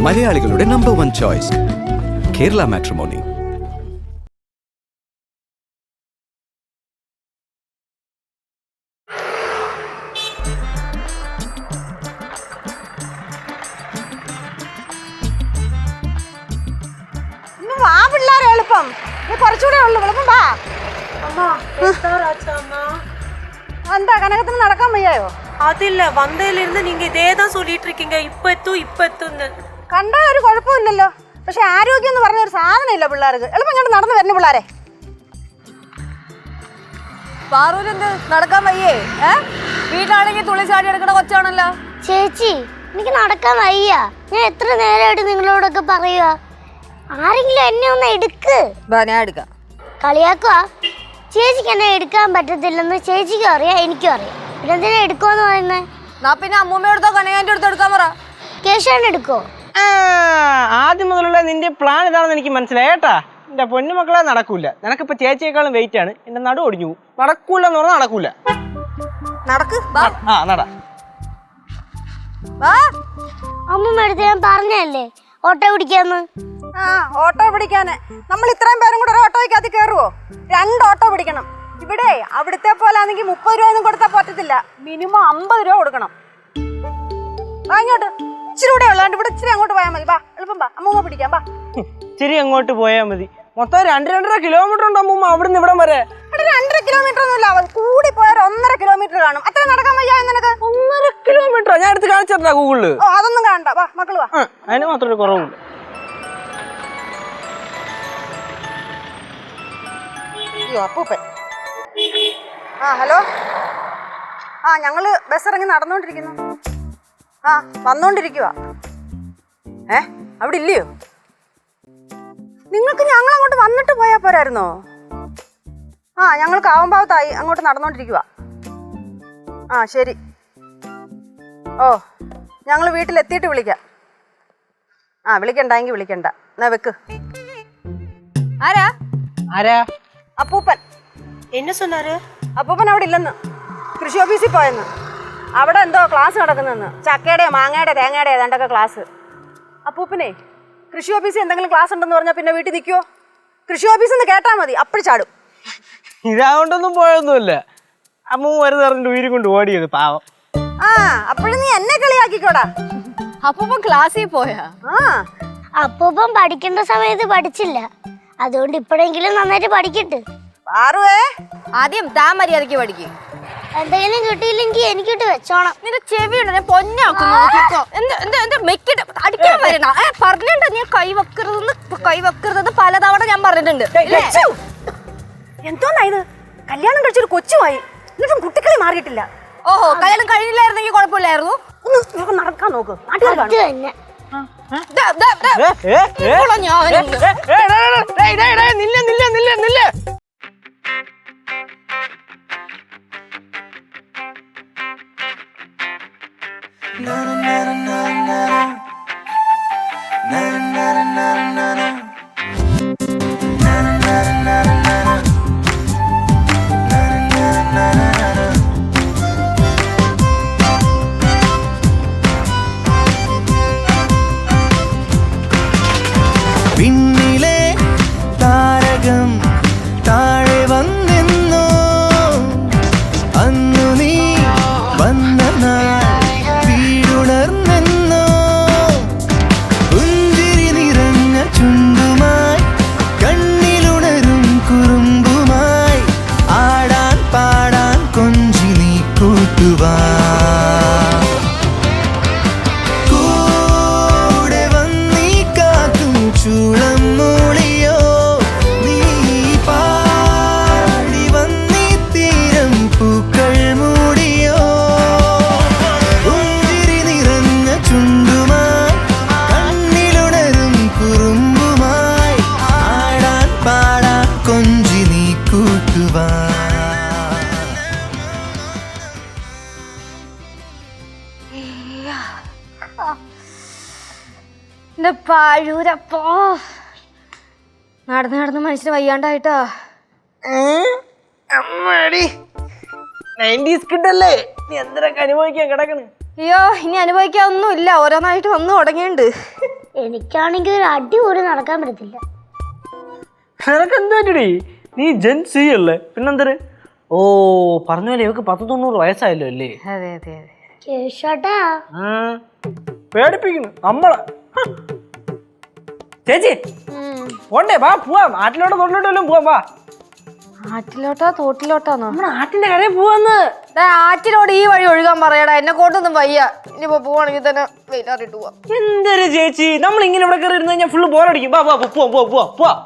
മലയാളികളുടെ number 1 choice Kerala matrimony. എളുപ്പം കുറച്ചുകൂടെ ഉള്ളു. എളുപ്പം വാ. എന്താ കനകത്തിന് നടക്കാൻ വയ്യായോ? അതില്ല, വന്നതിലിരുന്ന് நீங்க ഇതേതാ சொல்லிட்டு இருக்கீங்க. ഇപ്പൊ എത്തുന്ന് കണ്ടാ ഒരു കുഴപ്പമില്ലല്ലോ. പക്ഷെ ആരോഗ്യം എന്ന് പറഞ്ഞ ഒരു സാധനം ഇല്ല പിള്ളേർക്ക്. എളുപ്പം ഇങ്ങോട്ട് നടന്നു വരുന്ന പിള്ളേരെ. പാറൂരെന്ത് നടക്കാൻ വയ്യേ? വീട്ടിലാണെങ്കിൽ തുള്ളി ചാടി എടുക്കണ കൊച്ചാണല്ലോ. ചേച്ചി എനിക്ക് നടക്കാൻ വയ്യ. ഞാൻ എത്ര നേരമായിട്ട് നിങ്ങളോടൊക്കെ പറയുക, ആരെങ്കിലും എന്നെ ഒന്ന് എടുക്ക്. ഞാൻ എടുക്കാം. കളിയാക്കുക. ചേച്ചിക്ക് എന്നെ എടുക്കാൻ പറ്റത്തില്ലെന്ന് ചേച്ചിക്കും അറിയാം, എനിക്കും അറിയാം. പിന്നെ എന്തിനാ എടുക്കുമെന്ന് പറയുന്നത്? പിന്നെ അമ്മൂമ്മയുടെ കനകാൻ്റെ അടുത്ത് എടുക്കാൻ പറ. കേശവൻ എടുക്കോ? ആദ്യം മുതലുള്ള നിന്റെ പ്ലാൻ ഇതാണെന്ന് എനിക്ക് മനസ്സിലായി കേട്ടാ. എന്റെ പൊന്നുമക്കളെ നടക്കൂല. നിനക്കിപ്പോ ചേച്ചിയേക്കാളും വെയിറ്റ് ആണ്. എന്റെ നടു ഒടിഞ്ഞു പോകും. നടക്കൂല എന്ന് പറഞ്ഞാൽ നടക്കൂല. നടക്ക്. നട. അമ്മൂമ്മ എടുത്ത് ഞാൻ പറഞ്ഞല്ലേ ഓട്ടോ പിടിക്കാന്ന്. ഓട്ടോ പിടിക്കാന് നമ്മൾ ഇത്രയും പേരും കൂടെ ഒരു ഓട്ടോയ്ക്കകത്ത് കയറുവോ? 2 ഓട്ടോ പിടിക്കണം. ഇവിടെ അവിടുത്തെ പോലെ ആണെങ്കിൽ 30 രൂപയൊന്നും കൊടുത്താൽ പറ്റത്തില്ല. മിനിമം 50 രൂപ കൊടുക്കണം. ഇങ്ങോട്ട് ഇച്ചിരി കൂടെ ഉള്ളതുകൊണ്ട് ഇവിടെ ഇച്ചിരി അങ്ങോട്ട് പോയാൽ മതി. വാ എളുപ്പം വാ, അമ്മൂമ്മ പിടിക്കാം. വാ ഇച്ചിരി അങ്ങോട്ട് പോയാൽ മതി. മൊത്തം 2-2.5 കിലോമീറ്റർ ഉണ്ട് അമ്മൂമ്മ അവിടുന്ന് ഇവിടം വരെ. 2.5 കിലോമീറ്റർ ഒന്നും ഇല്ല, കൂടി പോയാൽ 1.5 കിലോമീറ്റർ കാണും. അത്ര നടക്കാൻ വയ്യ നിനക്ക്? 1.5 കിലോമീറ്റർ ഞാൻ എടുത്ത് കാണിച്ചിട്ടാ ഗൂഗിളില്. അതൊന്നും കാണണ്ട. വാ മക്കള് വാ. അതിന് മാത്രം ഒരു കുറവുണ്ട്. അപ്പൂപ്പൻ. ഹലോ. ഞങ്ങള് ബസ് ഇറങ്ങി നടന്നോണ്ടിരിക്കുന്നു. വന്നോണ്ടിരിക്കുക. അവിടെ ഇല്ലയോ? നിങ്ങൾക്ക് ഞങ്ങൾ അങ്ങോട്ട് വന്നിട്ട് പോയാ പോരായിരുന്നോ? ഞങ്ങൾ കാവമ്പാവത്തായി അങ്ങോട്ട് നടന്നോണ്ടിരിക്കുക. ശരി. ഞങ്ങൾ വീട്ടിലെത്തിയിട്ട് വിളിക്കാം. വിളിക്കണ്ടെങ്കിൽ വിളിക്കണ്ട. എന്നാ വെക്ക്. ആരാ? അപ്പൂപ്പൻ. என்ன சொன்னாரு? അപ്പൂപ്പൻ അവിടെ ഇല്ലെന്ന്, കൃഷി ഓഫീസിൽ പോയെന്ന്. അവിടെ എന്തോ ക്ലാസ് നടക്കുന്നെന്ന്. ചക്കയുടെ മാങ്ങയുടെ തേങ്ങയുടെ ഏതാണ്ടൊക്കെ ക്ലാസ്. അപ്പൂപ്പനെ കൃഷി ഓഫീസിൽ എന്തെങ്കിലും ക്ലാസ് ഉണ്ടെന്ന് പറഞ്ഞാൽ പിന്നെ വീട്ടിൽ നിൽക്കുവോ? കൃഷി ഓഫീസിൽ നിന്ന് കേട്ടാൽ മതി, അപ്പഴ് ചാടും. ഇതാകൊണ്ടൊന്നും പോയൊന്നുമില്ല. അമ്മ മരുന്ന് പറഞ്ഞിട്ട് ഉയിരി കൊണ്ട് ഓടിയത് പാവം. അപ്പോഴും നീ എന്നെ കളിയാക്കിക്കോടാ. അപ്പൂപ്പൻ ക്ലാസ്സിൽ പോയാ? അപ്പൂപ്പൻ പഠിക്കേണ്ട സമയത്ത് പഠിച്ചില്ല. അതുകൊണ്ട് ഇപ്പോഴെങ്കിലും നന്നായിട്ട് പഠിക്കട്ടെ. ആദ്യം താൻ മര്യാദയ്ക്ക് പഠിക്കും. എന്തെങ്കിലും കിട്ടിയില്ലെങ്കിൽ എനിക്കിട്ട് വെച്ചോണം. നിന്റെ ചെവിയുണ്ട്, ഞാൻ പൊന്നാക്കുന്നു. അടിക്കാൻ വരണ പറഞ്ഞിട്ടുണ്ട്. ഞാൻ കൈവെക്കരുതെന്ന് പലതവണ ഞാൻ പറഞ്ഞിട്ടുണ്ട്. എന്തോന്നാ ഇത്? കല്യാണം കഴിച്ചൊരു കൊച്ചുമായി, എന്നിട്ടും കുട്ടികളെ മാറിയിട്ടില്ല. ഓഹോ, കല്യാണം കഴിഞ്ഞില്ലായിരുന്നെങ്കിൽ കുഴപ്പമില്ലായിരുന്നു. ഒന്ന് നടക്കാൻ നോക്ക്. നാട്ടുകാർ തന്നെ പിന്നിലെ താരകം താഴെ വന്നെന്നോ, അന്നു നീ വന്ന നാൾ വീടുണർന്നെന്നോ, പുഞ്ചിരി നിറഞ്ഞ ചുണ്ടുമായി കണ്ണിലുണരും കുറുമ്പുമായി ആടാൻ പാടാൻ കൊഞ്ചി നീ കൂട്ടുവാ. ചൂളം മൂളിയോ നീ പാടി വന്നീ തീരം പൂക്കൾ മൂടിയോ, പുഞ്ചിരി നിറഞ്ഞ ചുണ്ടുമായി കണ്ണിലുണരും കുറുമ്പുമായി ആടാൻ പാടാൻ കൊഞ്ചി നീ കൂട്ടുവാ. പാഴൂരപ്പോ നടന്ന് മനുഷ്യന് വയ്യാണ്ടായിട്ടാ. കിട്ടല്ലേ നീ എന്തിനൊക്കെ അനുഭവിക്കാൻ കിടക്കണ്? അയ്യോ, ഇനി അനുഭവിക്കാൻ ഒന്നും ഇല്ല. ഓരോന്നായിട്ട് വന്നു തുടങ്ങിയുണ്ട്. എനിക്കാണെങ്കിൽ ഒരു അടി പോലും നടക്കാൻ പറ്റത്തില്ല. നിനക്ക് എന്ത് പറ്റടി? നീ ജെൻ സി അല്ലേ, പിന്നെന്തര്? ഓ പറഞ്ഞ പോലെ ഇവക്ക് 10-90 വയസ്സായല്ലോ അല്ലേ? അതെ അതെ അതെ. കേശോട്ടാ പേടിപ്പിക്കുന്നു നമ്മളെ. ചേച്ചി പോണ്ടേ? വാ പോവാം. ആറ്റിലോട്ടോ തോട്ടിലോട്ടോ വല്ലതും പോവാം. വാ. ആറ്റിലോട്ടാ തോട്ടിലോട്ടാന്നോ? നമ്മൾ ആറ്റിന്റെ കരയിൽ പോവാന്ന്. ആറ്റിലോട് ഈ വഴി ഒഴുകാൻ പറയടാ, എന്നെ കൊണ്ടൊന്നും വയ്യ. ഇനിയിപ്പോ പോവാണെങ്കിൽ തന്നെ വെയിലാറിട്ട് പോവാം. എന്തൊരു ചേച്ചി, നമ്മൾ ഇങ്ങനെ ഇവിടെ കയറി ഇരുന്ന് കഴിഞ്ഞാൽ ഫുള്ള് ബോറടിക്കും. വാ വാ പോവാം പോവാം പോവാം പോവാം.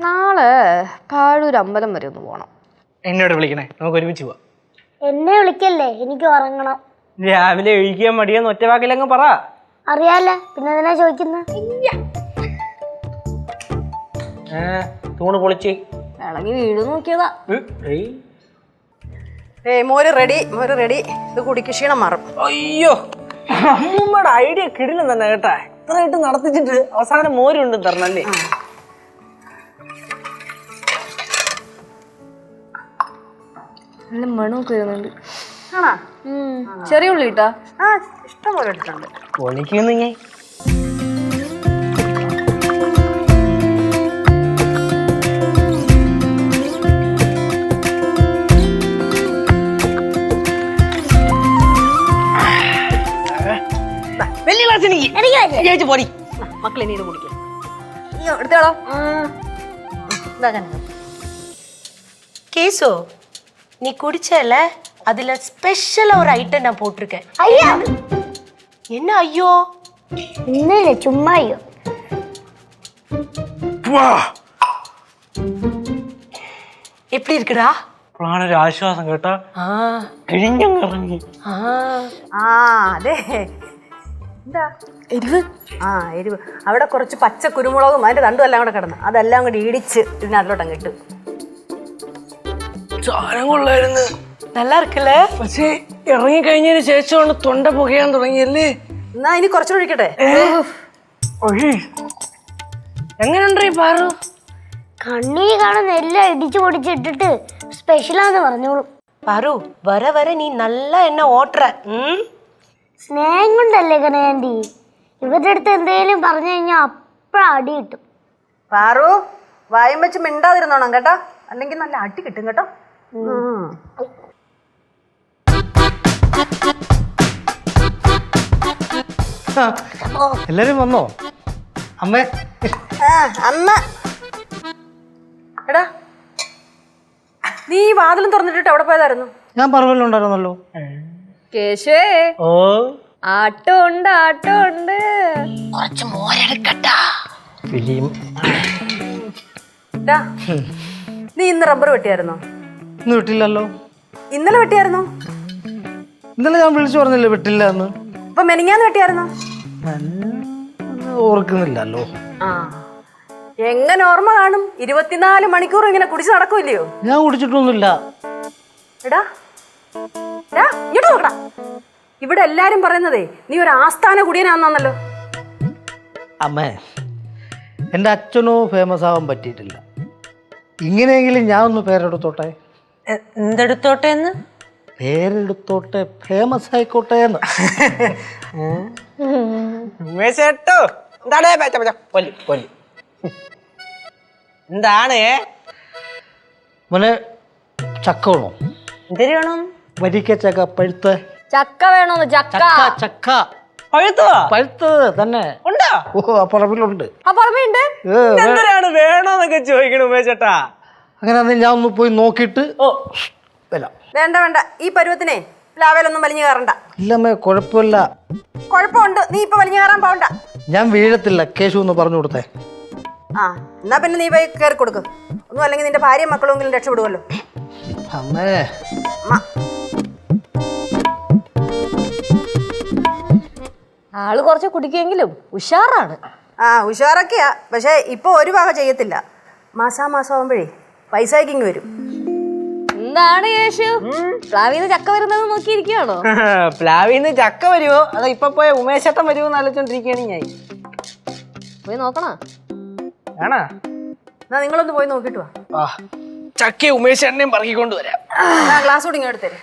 നാളെ പാഴൂർ അമ്പലം വരെ ഒന്ന് പോണം. എന്നോട് വിളിക്കണേ, നമുക്ക് ഒരുമിച്ച് പോവാം. എന്നെ വിളിക്കല്ലേ, എനിക്ക് ഉറങ്ങണം. രാവിലെ ഒഴിക്കാൻ മടിയെന്ന് ഒറ്റ വാക്കിലങ്ങ് പറ. അറിയാല, പിന്നെ എന്തിനാ ചോദിക്കുന്നത്? തൂണ് പൊളിച്ച് ഇളകി വീട് നോക്കിയതാ. മോര് റെഡി, മോര് റെഡി. ഇത് കുടിക്ക്, ക്ഷീണം മാറും. അയ്യോ, അമ്മൂമ്മയുടെ ഐഡിയ കിടിലം തന്നെ കേട്ടാ. ഇത്രയായിട്ട് നടത്തിച്ചിട്ട് അവസാനം മോരുണ്ട് തരണല്ലേ. നല്ല മണമൊക്കെ വരുന്നുണ്ട്. ആണോ? ചെറിയ ഉള്ളി ഇട്ടാ? ആ, ഇഷ്ടം പോലെ എടുത്തിട്ടുണ്ട്. പൊളിക്കുന്നു ഞാൻ. വലിയ ഗ്ലാസ് എനിക്ക് പോടി. മക്കളെ നീ ഇത് കുടിക്കാം. എടുത്തോളാം. கேசு நீ குடிச்சல அதுல ஸ்பெஷலா ஒரு ஐட்டம் நான் போட்டிருக்கேன். ஐயா, என்ன ஐயோ? ഇന്നലെ ചുമ്മാ അയ്യോ. எப்படி இருக்குடா? ഒരു ആശ്വാസം കേട്ടാ. കിഴിഞ്ഞിറങ്ങി. ആ അതെ. എന്താ എരിവ്? ആ എരിവ്. അവിടെ കുറച്ച് പച്ച കുരുമുളകും അതിന്റെ തണ്ടും എല്ലാം കൂടെ കിടന്നു, അതെല്ലാം കൂടി ഇടിച്ച് ഇതിനകത്തോട്ടം കിട്ടും. സാധനം കൊള്ളായിരുന്നു. நல்லா இருக்குல்ல? പക്ഷേ ഇറങ്ങി കഴിഞ്ഞതിന് ശേഷമാണ് തൊണ്ട പുകയാൻ തുടങ്ങിയല്ലേ. എന്നാ ഇനി കുറച്ചുകൂടി ഒഴിക്കട്ടെ? എങ്ങനെയുണ്ട് ഈ പാറു? കണ്ണിന് കാണുന്ന എല്ലാം ഇടിച്ചു പൊടിച്ചിട്ടിട്ട് സ്പെഷ്യലാന്ന് പറഞ്ഞോളൂ. பாரு வர வர நீ நல்லா என்ன ஓட்டுற. സ്നേഹം കൊണ്ടല്ലേ കനകാന്റി, ഇവരുടെ അടുത്ത് എന്തെങ്കിലും പറഞ്ഞു കഴിഞ്ഞാൽ അപ്പഴ അടി കിട്ടും. പാറു, വായും വെച്ച് മിണ്ടാതിരുന്നോണം കേട്ടോ, അല്ലെങ്കിൽ നല്ല അടി കിട്ടും കേട്ടോ. എല്ലാരും വന്നോ? അമ്മേ അമ്മ, എടാ നീ വാതിലും തുറന്നിട്ടിട്ട് എവിടെ പോയതായിരുന്നു? ഞാൻ പറവല്ലുണ്ടായിരുന്നല്ലോ. കേശുവേ, ഓ ആട്ടം ഉണ്ട് ആട്ടം ഉണ്ട്. ഫിലിം. എടാ, നീ ഇന്ന് റബ്ബർ വെട്ടിയായിരുന്നോ? ഇന്ന് വിട്ടില്ലല്ലോ. ഇന്നലെ വെട്ടിയായിരുന്നോ? ഇന്നലെ ഞാൻ വിളിച്ചു പറഞ്ഞില്ലേ വിട്ടില്ല എന്ന്. ഇപ്പൊ മെനിങ്ങാന്ന് വെട്ടിയായിരുന്നോ? ഓർക്കുന്നില്ലല്ലോ. ആ, എങ്ങനെ ഓർമ്മ കാണും? 24 മണിക്കൂർ ഇങ്ങനെ കുടിച്ച് നടക്കൂല്ലയോ? ഞാൻ കുടിച്ചിട്ടൊന്നുമില്ല. എടാ എടാ, ഇങ്ങോട്ട് നോക്കടാ. ഇവിടെ എല്ലാരും പറയുന്നതേ നീ ഒരു ആസ്ഥാന കുടിയനാന്നല്ലോ. അമ്മേ, എൻ്റെ അച്ഛനോ ഫേമസ് ആവാൻ പറ്റിയിട്ടില്ല. ഇങ്ങനെയെങ്കിലും ഞാൻ ഒന്ന് പേരെടുത്തോട്ടെ. എന്തെടുത്തോട്ടെ എന്ന്? പേരെടുത്തോട്ടെ, ഫേമസ് ആയിക്കോട്ടെ എന്ന്. എന്താണ് മോനെ? ചക്ക വേണോ? എന്തിനു വേണം? വരിക്ക ചക്ക, പഴുത്ത ചക്ക വേണോന്ന്? ചക്ക ചക്ക പഴുത്തത് തന്നെ ഉണ്ടോ? ഓ, ആ പറമ്പിലുണ്ട്. ആ പറമ്പുണ്ട്. എന്തിനാണ് വേണോന്നൊക്കെ ചോദിക്കണ ഉമേശേട്ടാ? അങ്ങനെ ഞാൻ ഒന്ന് പോയി നോക്കിയിട്ട് വരാം. വേണ്ട വേണ്ട, ഈ പരുവത്തിനെ ലാവേലൊന്നും വലിഞ്ഞു കയറണ്ട. ഇല്ലമ്മേ, കുഴപ്പമില്ല. കുഴപ്പമുണ്ട്, നീ ഇപ്പൊ വലിഞ്ഞു കയറാൻ പോകണ്ട. ഞാൻ വീഴത്തില്ല, കേശു ഒന്ന് പറഞ്ഞു കൊടുത്തേ. ആ, എന്നാ പിന്നെ നീ പോയി കയറി കൊടുക്ക്. ഒന്നും അല്ലെങ്കിൽ നിന്റെ ഭാര്യയും മക്കളെങ്കിലും രക്ഷപ്പെടുമല്ലോ. അമ്മേ, ആള് കുറച്ച് കുടിക്കുമെങ്കിലും ഉഷാറാണ്. ആ, ഉഷാറൊക്കെയാ. പക്ഷെ ഇപ്പൊ ഒരു വക ചെയ്യത്തില്ല. മാസാമാസം ആവുമ്പോഴേ പൈസയ്ക്കിങ് വരും. എന്താണ് യേശു, പ്ലാവിന്ന് ചക്ക വരുന്നത് നോക്കിയിരിക്കുകയാണോ? പ്ലാവിന്ന് ചക്ക വരുമോ അതോ ഇപ്പൊ പോയ ഉമേശേട്ടൻ വരുമോ എന്ന് ആലോചിച്ചോണ്ടിരിക്കുകയാണ് ഞാൻ. പോയി നോക്കണോ? ആണോ? എന്നാ നിങ്ങളൊന്ന് പോയി നോക്കിട്ട് വാ. ചക്ക ഉമേശേട്ടനെയും പറക്കിക്കൊണ്ട് വരാം. ഗ്ലാസ് കൂടി ഇങ്ങോട്ട് തരും.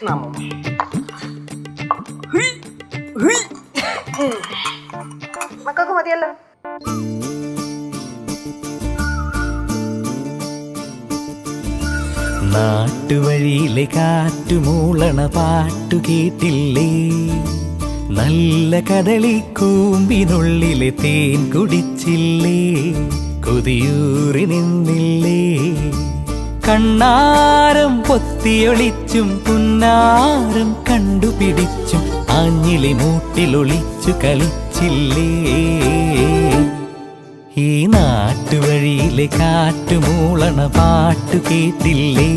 മക്കൾക്ക് മതിയല്ലോ. നാട്ടുവഴിയിലെ കാറ്റുമൂളണ പാട്ടു കേട്ടില്ലേ, നല്ല കദളിക്കൂമ്പിനുള്ളിലെ തേൻ കുടിച്ചില്ലേ, കൊതിയൂറി നിന്നില്ലേ, കണ്ണാരം പൊത്തിയൊളിച്ചും പുന്നാരം കണ്ടുപിടിച്ചും ആഞ്ഞിലി മൂട്ടിലൊളിച്ചു കളിച്ചില്ലേ. ഈ നാട്ടുവഴിയിലെ കാറ്റുമൂളണ പാട്ടു കേട്ടില്ലേ,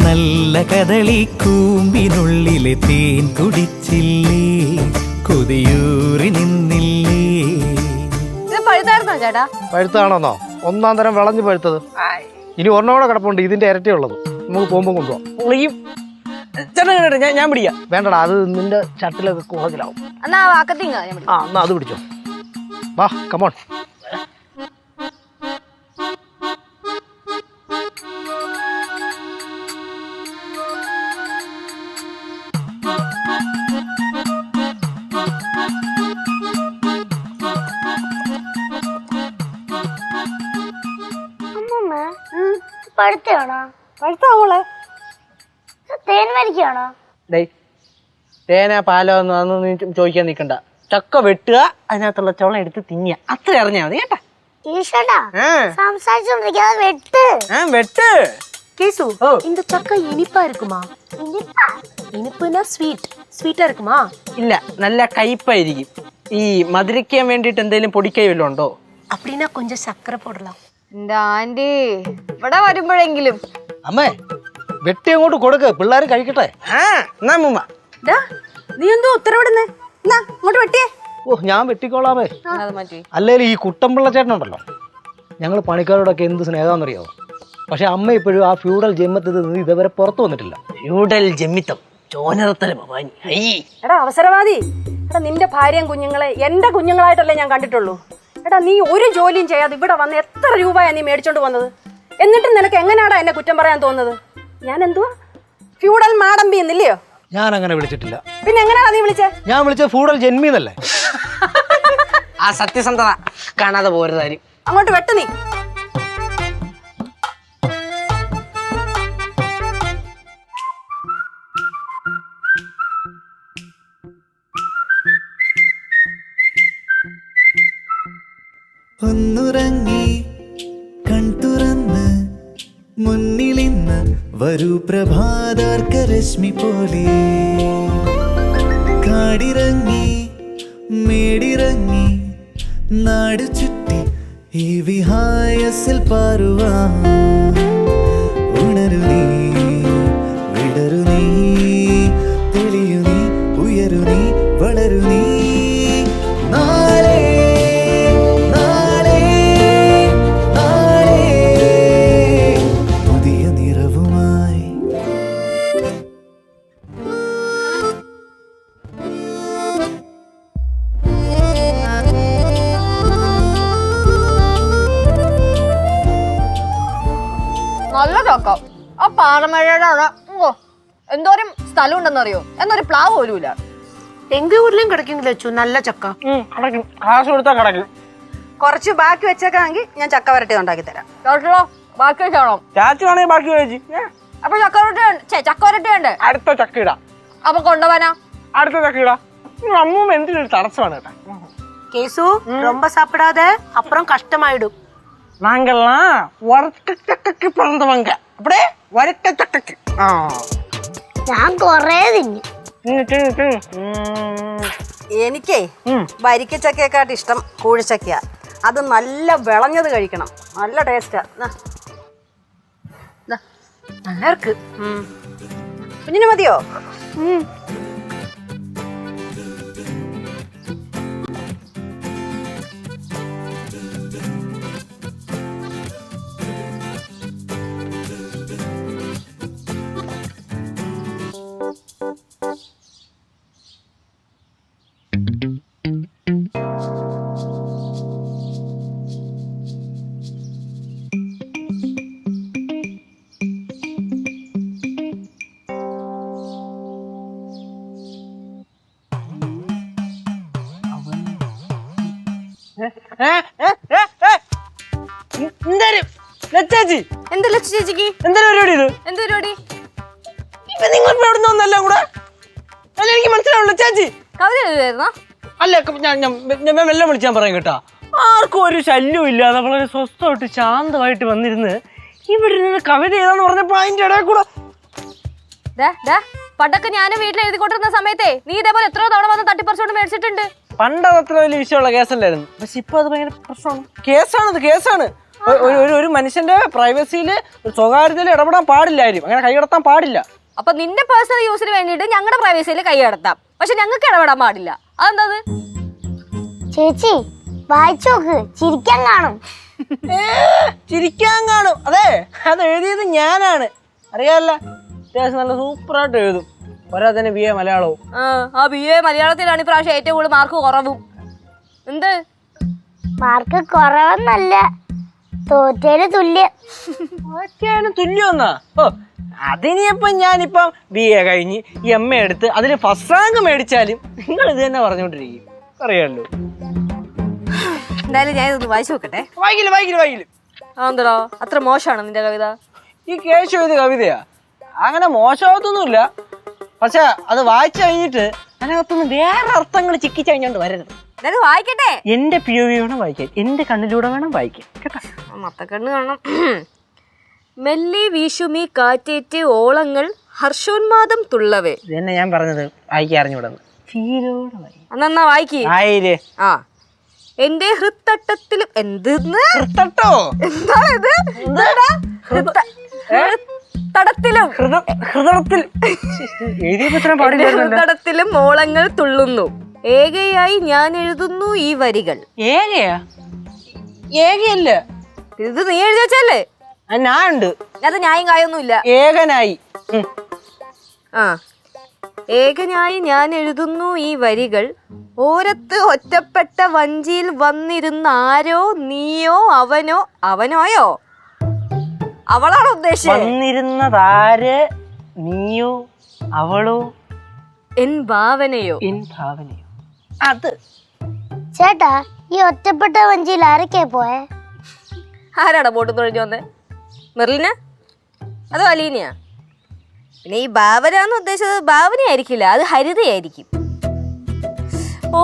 നല്ല കദളിക്കൂമ്പിനുള്ളിലെ തേൻ കുടിച്ചില്ലേ, കൊതിയൂറി നിന്നില്ലേ. ഇത് പഴുതായിരുന്നോ ചേട്ടാ? പഴുത്താണോന്നോ? ഒന്നാം തരം വിളഞ്ഞു പഴുത്തത്. ഇനി ഒരെണ്ണം കൂടെ കിടപ്പുണ്ട്, ഇതിന്റെ ഇരട്ടിയുള്ളത്. നമുക്ക് പോകുമ്പോൾ കൊണ്ടുപോകാം. ഞാൻ പിടിക്കാം. വേണ്ടടാ, അത് നിന്റെ ചട്ടിലൊക്കെ കുറച്ചിലാവും. എന്നാ വാക്കത്തിങ്ങ ആ എന്നാ അത് പിടിച്ചോ. വാ കമോൺ. അമ്മമ്മ പഴുത്തയാണോ? പഴുത്താവോളെ? തേൻ വരിക്കാണോ? തേന പാലോ ഒന്നും നീ ചോദിക്കാൻ നിൽക്കണ്ട. ചക്ക വെട്ടുക, അതിനകത്തുള്ള ചോളം എടുത്ത് തിന്നുക, അത്ര അറിഞ്ഞാ മതി കേട്ടാ. ഈശ്വരാ, സംസാരിച്ചോണ്ടിരിക്കാതെ വെട്ട്. വെട്ട്. கேசு இந்த சக்கை இனிப்பா இருக்குமா? இனிப்புனா ஸ்வீட்டா இருக்குமா? ഇല്ല, നല്ല കയ്പായിരിക്കും. ഈ മധുരിക്കാൻ വേണ്ടിട്ട് എന്തെങ്കിലും പൊടിക്കൈ വല്ലതും ഉണ്ടോ? அப்படின்னா கொஞ்சம் சக்கரை போடலாம். എന്റെ ആന്റി ഇവിടെ വരുമ്പോഴെങ്കിലും. അമ്മേ, വെട്ടി അങ്ങോട്ട് കൊടുക്ക്, പിള്ളേർ കഴിക്കട്ടെ. എന്നാ അമ്മൂമ്മ. നീ എന്തോ ഉത്തരവിടുന്നേ? എന്നാ ഇങ്ങോട്ട് വെട്ടിയേ. ഓ, ഞാൻ വെട്ടിക്കോളാമേ. അത് മാറ്റി. അല്ലെങ്കിൽ ഈ കുട്ടമ്പിള്ള ചേട്ടനുണ്ടല്ലോ, ഞങ്ങൾ പണിക്കാരോടൊക്കെ എന്ത് സ്നേഹമാണെന്നറിയാവോ? പക്ഷെ അമ്മ ഇപ്പോഴും ആ ഫ്യൂഡൽ ജന്മത്തിൽ നിന്ന് ഇതുവരെ പുറത്തു വന്നിട്ടില്ല. ഫ്യൂഡൽ ജമ്മിത്തം ചോനറത്തരം. എടാ അവസരവാദി, എടാ നിന്റെ ഭാര്യയും കുഞ്ഞുങ്ങളെ എന്റെ കുഞ്ഞുങ്ങളായിട്ടല്ലേ ഞാൻ കണ്ടിട്ടുള്ളൂ. എടാ നീ ഒരു ജോലിയും ചെയ്യാതെ ഇവിടെ വന്ന് എത്ര രൂപയാ നീ മേടിച്ചോണ്ട് വന്നത്? എന്നിട്ടും നിനക്ക് എങ്ങനെയാടാ എന്നെ കുറ്റം പറയാൻ തോന്നുന്നത്? ഞാൻ എന്തുവാ ഫ്യൂഡൽ മാടമ്പി എന്നില്ലയോ? ഞാൻ അങ്ങനെ വിളിച്ചിട്ടില്ല. പിന്നെ എങ്ങനെയാ നീ വിളിച്ചേ? ഞാൻ വിളിച്ചത് ഫ്യൂഡൽ ജന്മിന്നല്ലേ. ആ സത്യസന്ധത കാണാതെ പോരുതാരും. അങ്ങോട്ട് വെട്ട് നീ. ഒന്നുറങ്ങി കൺതുറന്ന് മുന്നിലിന്ന് വരൂ പ്രഭാതാർക്കരശ്മി പോലെ, കാടിറങ്ങി മേടിറങ്ങി നാട് ചുറ്റി ഈ വിഹായസിൽ പാറുവാൻ. ഉണരു നീ, വിടരു നീ, തെളിയു നീ, ഉയരു നീ, വളരു നീ. നാളെ നാളെ നാളെ പുതിയ നിറവുമായി. നല്ല ചക്ക. ആ പാറമഴയുടെ അവിടെ എന്തോരം സ്ഥലം ഉണ്ടെന്നറിയോ? എന്നൊരു പ്ലാവ് പോലും ഇല്ല. எங்க ஊர்லயும் கிடைக்குங்களே அச்சு, நல்ல சக்கா. കിടക്കും, കാശ് കൊടുത്താൽ കിടക്കും. കുറച്ച് ബാക്കി വെച്ചേക്കാമെങ്കിൽ ഞാൻ ചക്ക വരട്ടി ഉണ്ടാക്കി തരാം. കേട്ടോ, ബാക്കി വെച്ചോണം. ചാച്ചു ആണെങ്കിൽ ബാക്കി കഴിച്ചു. അപ്പൊ ചക്ക വരട്ടി വേണ്ടേ? അടുത്ത ചക്ക ഇടാം. അപ്പൊ കൊണ്ടുപോവാനാ? അടുത്ത ചക്ക ഇടാം. അമ്മൂമ്മ എന്തിനൊരു തടസ്സമാണ് കേട്ടാ. கேசு ரொம்ப சாப்பிடாத, அப்புறம் கஷ்டமாயிடும். நாங்கெல்லாம் வறுத்த சக்கக்கு பிறந்தவங்க. அப்படியே வறுத்த சக்கக்கு. ഞാൻ കൊറേ തിന്നു. എനിക്കേ വരിക്കച്ചക്കയെക്കാട്ട് ഇഷ്ടം കൂഴിച്ചക്കയാ. അത് നല്ല വിളഞ്ഞത് കഴിക്കണം, നല്ല ടേസ്റ്റാ. நல்லா இருக்கு. കുഞ്ഞിന് മതിയോ? എന്തായാലും ലച്ചാച്ചി എന്താ ലച്ചു ചേച്ചിക്ക് എന്തായാലും പരിപാടി ഇത് എന്ത് പരിപാടി? ഇപ്പൊ നിങ്ങൾ ഇപ്പൊ എവിടെ നിന്ന് എല്ലാം കൂടെ അല്ല എനിക്ക് മനസ്സിലാവുള്ളൂ ചേച്ചി കവിത എഴുതായിരുന്നോ? അല്ല ഞാൻ വെള്ളം വിളിച്ചാൻ പറയാം കേട്ടാ. ആർക്കും ഒരു ശല്യവും ഇല്ലാതെ വളരെ സ്വസ്ഥമായിട്ട് ശാന്തമായിട്ട് വന്നിരുന്ന് ഇവിടെ ഇരുന്ന് കവിത ഏതാന്ന് പറഞ്ഞപ്പോ അതിന്റെ ഇടയിൽ കൂടെ പണ്ടൊക്കെ ഞാൻ വീട്ടിൽ എഴുതിക്കൊണ്ടിരുന്ന സമയത്തെ നീ ഇതേപോലെ എത്രയോ തവണ വന്ന് തട്ടിപ്പറിച്ചോണ്ട് മേടിച്ചിട്ടുണ്ട്. പണ്ട് അത് അത്ര വലിയ വിഷയമുള്ള കേസല്ലായിരുന്നു. പക്ഷെ ഇപ്പൊ അത് ഭയങ്കര പ്രശ്നമാണ്. കേസാണ്. ഒരു മനുഷ്യന്റെ പ്രൈവസിയിൽ സ്വകാര്യതയിൽ ഇടപെടാൻ പാടില്ലായിരിക്കും. അങ്ങനെ കൈകടത്താൻ പാടില്ല. അപ്പൊ നിന്റെ പേഴ്സണൽ യൂസിന് വേണ്ടിയിട്ട് ഞങ്ങളുടെ പ്രൈവസിയിൽ കൈയടത്താം, പക്ഷെ ഞങ്ങൾക്ക് ഇടപെടാൻ പാടില്ല. അതെന്താ? ചേച്ചി വായിച്ചു നോക്ക്, ചിരിക്കാൻ കാണും. ചിരിക്കാൻ കാണും. അതെ, അത് എഴുതിയത് ഞാനാണ്. അറിയാമല്ല, അത്യാവശ്യം നല്ല സൂപ്പറായിട്ട് എഴുതും. ഒരാ തന്നെ BA മലയാളവും. ആ BA മലയാളത്തിലാണ് ഇപ്രാവശ്യം ഏറ്റവും കൂടുതൽ മാർക്ക് കുറവും. എന്ത് മാർക്ക് കുറവെന്നല്ല, തോറ്റേന് തുല്യം. തുല്യമെന്നാ? ഓ, അതിനിപ്പം ഞാനിപ്പം BA കഴിഞ്ഞ് MA എടുത്ത് അതിൽ ഫസ്റ്റ് റാങ്ക് മേടിച്ചാലും നിങ്ങൾ ഇത് തന്നെ പറഞ്ഞോണ്ടിരിക്കും. അറിയാമല്ലോ. എന്തായാലും ഞാൻ ഇതൊന്ന് വായിച്ചു നോക്കട്ടെ. വായിക്കില്ല. എന്താ അത്ര മോശമാണ് നിന്റെ കവിത? ഈ കേശു എഴുതിയ കവിതയാ. അങ്ങനെ മോശമാകത്തൊന്നുമില്ല. പക്ഷെ അത് വായിച്ചു കഴിഞ്ഞിട്ട് അതിനകത്തൊന്നും വേറെ അർത്ഥങ്ങൾ ചിക്കി കഴിഞ്ഞോണ്ട് വരരുത്. എന്തായാലും വായിക്കട്ടെ. എന്റെ POV വേണം വായിക്കാൻ, എന്റെ കണ്ണിലൂടെ വേണം വായിക്കാൻ കേട്ടോ. മത്തക്കണ്ണ് കാണണം. മെല്ലെ വീശുമീ കാറ്റേറ്റ് ഓളങ്ങൾ ഹർഷോന്മാദം തുള്ളവേ. ഇതന്നെ ഞാൻ പറഞ്ഞത് വായിക്കാൻ അറിഞ്ഞുവിടുന്നു. എന്നാ വായിക്കേ. ആ, എന്റെ ഹൃത്തട്ടത്തിലും എന്തെന്ന് ഹൃത്തട്ടോ എന്താ ഇത്? ഹൃത്തടത്തിലും ഹൃത്തടത്തിലും ഓളങ്ങൾ തുള്ളുന്നു. ഏകയായി ഞാൻ എഴുതുന്നു ഈ വരികൾ. ഏകയല്ല, ഇത് നീ എഴുതി വെച്ചല്ലേ? ഞാൻ ഉണ്ട്. അത് ന്യായം കായൊന്നുമില്ല. ഏകനായി. ആ, ഏകനായി ഞാൻ എഴുതുന്നു ഈ വരികൾ. ഓരത്ത് ഒറ്റപ്പെട്ട വഞ്ചിയിൽ വന്നിരുന്ന ആരോ, നീയോ അവനോയോ അവളാണോ ഉദ്ദേശിച്ചത്? വന്നിരുന്നതാര്? നീയോ അവളോ? എൻ ഭാവനയോ? അത് ചേട്ടാ, ഈ ഒറ്റപ്പെട്ട വഞ്ചിയിൽ ആരൊക്കെ പോയെ? ആരാടാ ബോട്ട് തുഴഞ്ഞു വന്നേ? മെർലിന അതോ അലീനയാ? പിന്നെ ഈ ഭാവന എന്ന് ഉദ്ദേശിച്ചത് ഭാവനയായിരിക്കില്ല, അത് ഹരിതയായിരിക്കും. ഓ,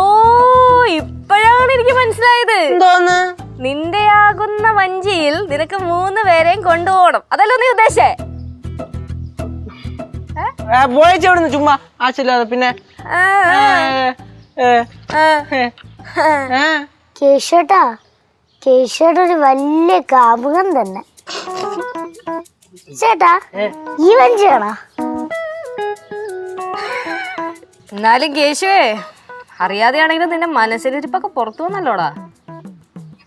ഇപ്പോഴാണ് എനിക്ക് മനസ്സിലായത്. എന്തോന്ന്? നിന്റെ ആകുന്ന വഞ്ചിയിൽ നിനക്ക് 3 പേരെയും കൊണ്ടുപോകണം, അതല്ലോ നീ ഉദ്ദേശിച്ചേ? പോയച്ചെവിടുന്ന് ചുമ്മാ ആശയില്ലാതെ. പിന്നെ കേശേട്ടാ ഒരു വലിയ കാമുകൻ തന്നെ. ചേട്ടാ, ഈ വഞ്ചി വേണോ? എന്നാലും കേശുവേ, അറിയാതെയാണെങ്കിലും നിന്റെ മനസ്സിലിരിപ്പൊക്കെ പുറത്തു വന്നല്ലോടാ.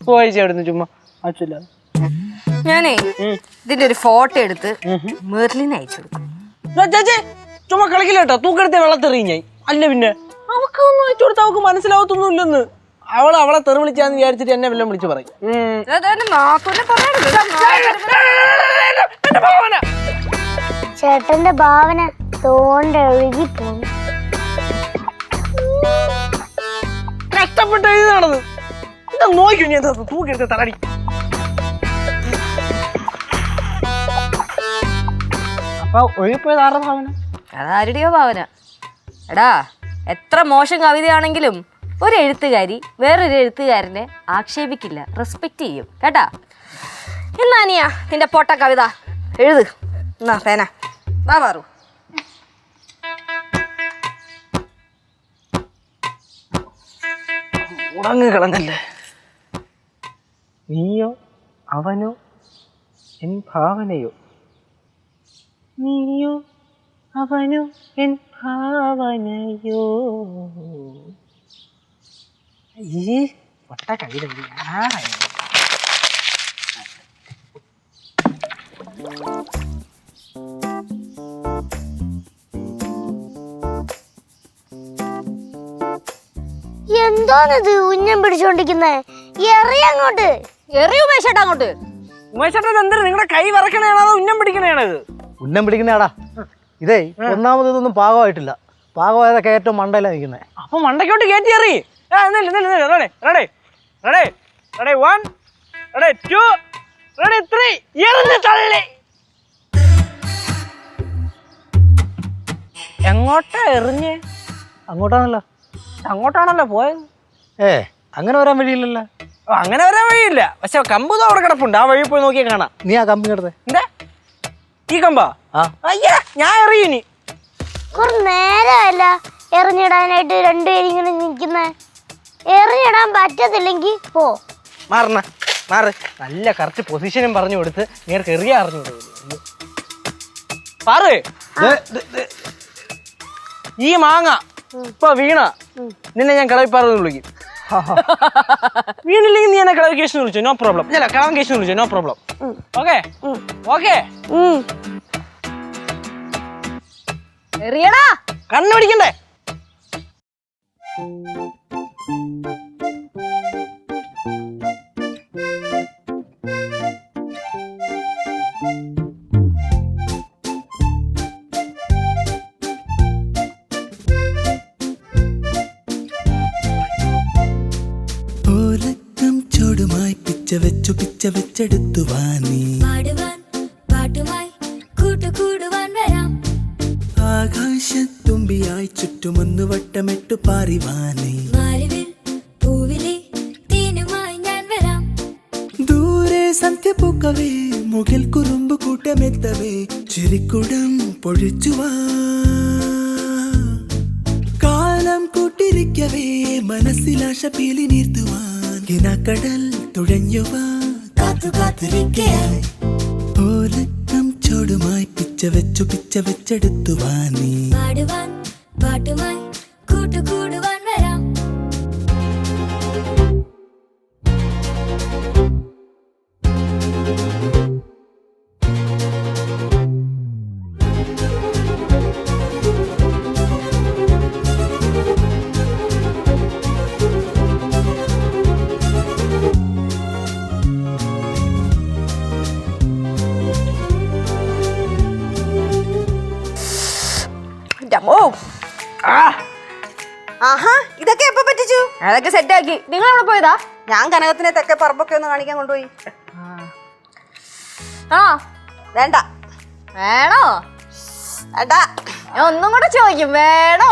പോയച്ചെവിടുന്ന് ചുമ്മാ ആശയില്ലാതെ. ഞാനേ ഇതിന്റെ ഒരു ഫോട്ടോ എടുത്ത് മെർലിന് അയച്ചു കൊടുക്കും. ചുമ്മാ കളിക്കില്ല കേട്ടോ, തൂക്കെടുത്ത് വെള്ളത്തെറിഞ്ഞായി. അല്ല പിന്നെ അവക്കൊന്നും അയച്ചു കൊടുത്താൽ അവക്ക് മനസ്സിലാവത്തൊന്നുമില്ലെന്ന്. അവളെ തെറി വിളിച്ചാന്ന് വിചാരിച്ചിട്ട് എന്നെ വല്ലതും വിളിച്ചു പറയും. ചേട്ടന്റെ ഭാവന തോണ്ട ഒഴുകി പോന്നു. കഷ്ടപ്പെട്ട് എഴുതാണത്. എന്താ നോക്കി ഞാൻ തൂക്കെടുത്ത് തലടി. അപ്പൊ ഒഴുകിപ്പോയത് ആരുടെ ഭാവന? അതാരുടെയോ ഭാവന. എടാ, എത്ര മോശം കവിതയാണെങ്കിലും ഒരു എഴുത്തുകാരി വേറൊരു എഴുത്തുകാരനെ ആക്ഷേപിക്കില്ല, റെസ്പെക്ട് ചെയ്യും കേട്ടാ. എന്നാ നീയാ നിന്റെ പൊട്ട കവിത എഴുത്. എന്നാ പേന വാ പാറു. ഉടങ്ങ് കളഞ്ഞല്ലേ. നീയോ അവനോ എൻ ഭാവനയോ? നീയോ അവനോ എൻ ഭാവനയോ? ഈ പൊട്ട കവിത എന്തോന്നിത് ഉന്നം പിടിച്ചോണ്ടിരിക്കുന്നേ? എറിയങ്ങോട്ട്. എറിയൂ മേശേട്ടാ അങ്ങോട്ട്. ഉമേശേട്ടാ, എന്താ നിങ്ങളുടെ കൈ വിറക്കണേണോ അതോ ഉന്നം പിടിക്കണേണത്? ഉന്നം പിടിക്കുന്നേടാ. ഇതേ ഒന്നാമത് ഇതൊന്നും പാകമായിട്ടില്ല. പാകമായതൊക്കെ ഏറ്റവും മണ്ടയിലാണ് നിൽക്കുന്നത്. അപ്പൊ മണ്ടയ്ക്കോട്ട് കയറ്റി എറി. റെഡി റെഡി 1 റെഡി 2 റെഡി 3 എറിഞ്ഞ് തള്ളി. എങ്ങോട്ടാ എറിഞ്ഞ്? അങ്ങോട്ടാണല്ലോ. അങ്ങോട്ടാണല്ലോ പോയത്. അങ്ങനെ വരാൻ വഴിയില്ലല്ലോ. അങ്ങനെ വരാൻ വഴിയില്ല, പക്ഷെ കമ്പ് അവിടെ കിടപ്പുണ്ട്. ആ വഴി പോയി നോക്കിയാൽ കാണാം. നീ ആ കമ്പി കിടത്തെ. എന്താ ഈ കമ്പാ? അയ്യേ, ഞാൻ എറിയുനി. കുറെ നേരമല്ല എറിഞ്ഞിടാനായിട്ട് രണ്ടുപേരും ഇങ്ങനെ നിൽക്കുന്ന. എറിഞ്ഞിടാൻ പറ്റത്തില്ലെങ്കിൽ പോ. മാറണ മാറ്. നല്ല കറക്റ്റ് പൊസിഷനും പറഞ്ഞു കൊടുത്ത് നേർക്ക് എറിയ അറിഞ്ഞു കൊടുത്തു. പാറ്, ഈ മാങ്ങ ഇപ്പൊ വീണ നിന്നെ ഞാൻ കിളവിപ്പാറെന്ന് വിളിക്കും. വീണില്ലെങ്കിൽ നീ എന്നെ കിളവ് കേസ് വിളിച്ചോ, നോ പ്രോബ്ലം. അല്ല, കിളവൻ കേസ് വിളിച്ചോ, നോ പ്രോബ്ലം. Okay okay. എറിയടാ. കണ്ണു പിടിക്കണ്ടേ? ഓലക്കം ചൂടുമായി പിച്ച വെച്ചെടുത്തു വാനി. ആകാശത്തുമ്പിയായി ചുറ്റുമൊന്നു വട്ടമിട്ടു പാറിവാനി. ദൂരെ സന്ധ്യ പൂക്കവേ, മുകിൽ കുറുമ്പ് കൂട്ടമെത്തവേ, ചിരിക്കുടം പൊഴിച്ചുവാ. കാലം കൂട്ടിരിക്കവേ, മനസ്സിലാശ പീലി നീർത്തുവാൻ. കിനാക്കടൽ തുഴഞ്ഞുവാ, കാത്തിരിക്കയായി. ഓലക്കം ചോടുമായി പിച്ച വെച്ചെടുത്തു വാനി. ആഹാ, ഇതൊക്കെ എപ്പോ പറ്റിച്ചു? അതൊക്കെ സെറ്റാക്കി. നിങ്ങൾ അവിടെ പോയതാ? ഞാൻ കനകത്തിനെ തെക്കെ പറമ്പൊക്കെ ഒന്ന് കാണിക്കാൻ കൊണ്ടുപോയി. ആ വേണ്ട. വേണോ? വേണ്ട. ഞാൻ ഒന്നും കൂടെ ചോദിക്കും, വേണോ?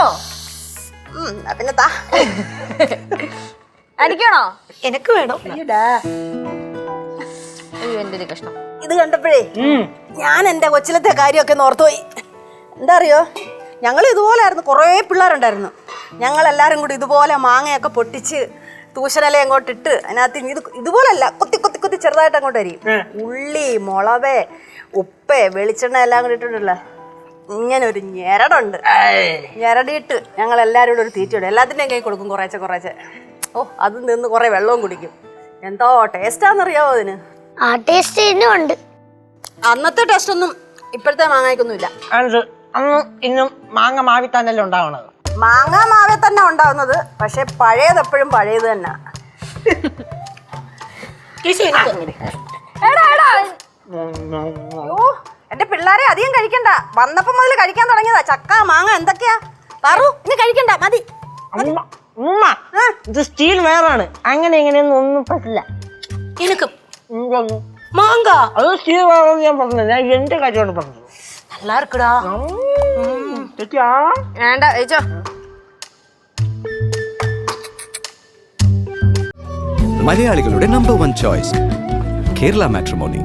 പിന്നെ താ. അടിക്കണോ? എനിക്ക് വേണം. അയ്യോ, എന്റെ ഒരു കഷ്ണം. ഇത് കണ്ടപ്പോഴേ ഞാൻ എന്റെ കൊച്ചിലത്തെ കാര്യമൊക്കെ ഓർത്തുപോയി. എന്താ അറിയോ, ഞങ്ങൾ ഇതുപോലായിരുന്നു. കുറേ പിള്ളേരുണ്ടായിരുന്നു. ഞങ്ങളെല്ലാവരും കൂടി ഇതുപോലെ മാങ്ങയൊക്കെ പൊട്ടിച്ച് തൂശനില അങ്ങോട്ട് ഇട്ട് അതിനകത്ത് ഇതുപോലല്ല കൊത്തി കൊത്തി കൊത്തി ചെറുതായിട്ട് അങ്ങോട്ട് അരിയും. ഉള്ളി, മുളക്, ഉപ്പ്, വെളിച്ചെണ്ണ എല്ലാം കൂടി ഇട്ടിട്ടുള്ള ഇങ്ങനെ ഒരു ഞെരടുണ്ട്. ഞെരടിയിട്ട് ഞങ്ങൾ എല്ലാവരും കൂടെ ഒരു തീറ്റയുണ്ട്. എല്ലാത്തിൻ്റെയും കൈ കൊടുക്കും കുറേശ്ശെ കുറേശ്ശെ. ഓ, അത് നിന്ന് കുറേ വെള്ളവും കുടിക്കും. എന്തോ ടേസ്റ്റാന്നറിയാവോ അതിന്? ആ ടേസ്റ്റ് ഇന്നും ഉണ്ട്. അന്നത്തെ ടേസ്റ്റ് ഒന്നും ഇപ്പോഴത്തെ മാങ്ങയ്ക്കൊന്നുമില്ല. അന്ന് ഇന്നും മാങ്ങ മാവി തന്നെയല്ലേ ഉണ്ടാവണത്. മാങ്ങ മാവേ തന്നെ ഉണ്ടാവുന്നത്, പക്ഷെ പഴയത് എപ്പോഴും പഴയത് തന്നെ. ഓ, എന്റെ പിള്ളേരെ അധികം കഴിക്കണ്ട. വന്നപ്പോ മുതൽ കഴിക്കാൻ തുടങ്ങിയതാ ചക്ക മാങ്ങ എന്തൊക്കെയാ. പറു, ഇനി കഴിക്കണ്ട, മതി. ഇത് സ്റ്റീൽ വേറാണ്. അങ്ങനെ ഇങ്ങനെയൊന്നും ഒന്നും പറ്റില്ല. எனக்கு மாங்கா അത് സ്റ്റീൽ വേറെന്ന് ഞാൻ പറഞ്ഞത്. ഞാൻ എന്റെ കാര്യമാണ് പറഞ്ഞത്. நல்லா இருக்குடா. വേണ്ട കഴിച്ചോ. മലയാളികളുടെ നമ്പർ 1 ചോയ്സ് കേരള മാട്രിമോണി.